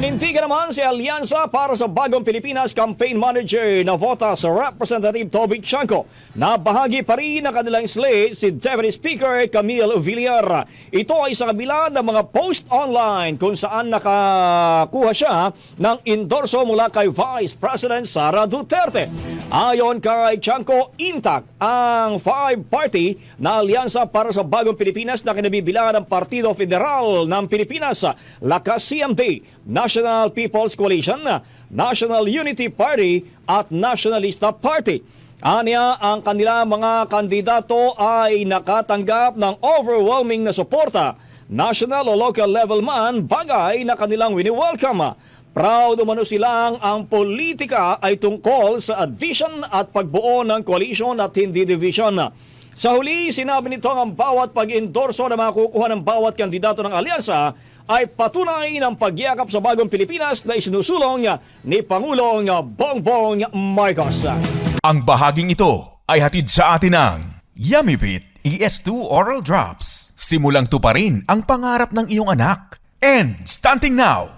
Nanindigan naman si Alyansa para sa Bagong Pilipinas Campaign Manager na vota sa Representative Toby Chanco na bahagi pa rin ng kanilang slate si Deputy Speaker Camille Villar. Ito ay sa kabila ng mga post online kung saan nakakuha siya ng endorso mula kay Vice President Sara Duterte. Ayon kay Chanco, intact ang five-party na Alyansa para sa Bagong Pilipinas na kinabibilangan ng Partido Federal ng Pilipinas, Lakas CMD, National People's Coalition, National Unity Party at Nationalista Party. Aniya, ang kanila mga kandidato ay nakatanggap ng overwhelming na suporta, national o local level man, bagay na kanilang wini-welcome. Proud umano silang ang politika ay tungkol sa addition at pagbuo ng coalition at hindi division. Sa huli, sinabi nito ang bawat pag-endorso na makukuha ng bawat kandidato ng alyansa ay patunay ng pagyakap sa Bagong Pilipinas na isinusulong ni Pangulong Bongbong Marcos. Ang bahaging ito ay hatid sa atin ng Yummyvit ES2 Oral Drops. Simulang tuparin ang pangarap ng iyong anak. And stunting now!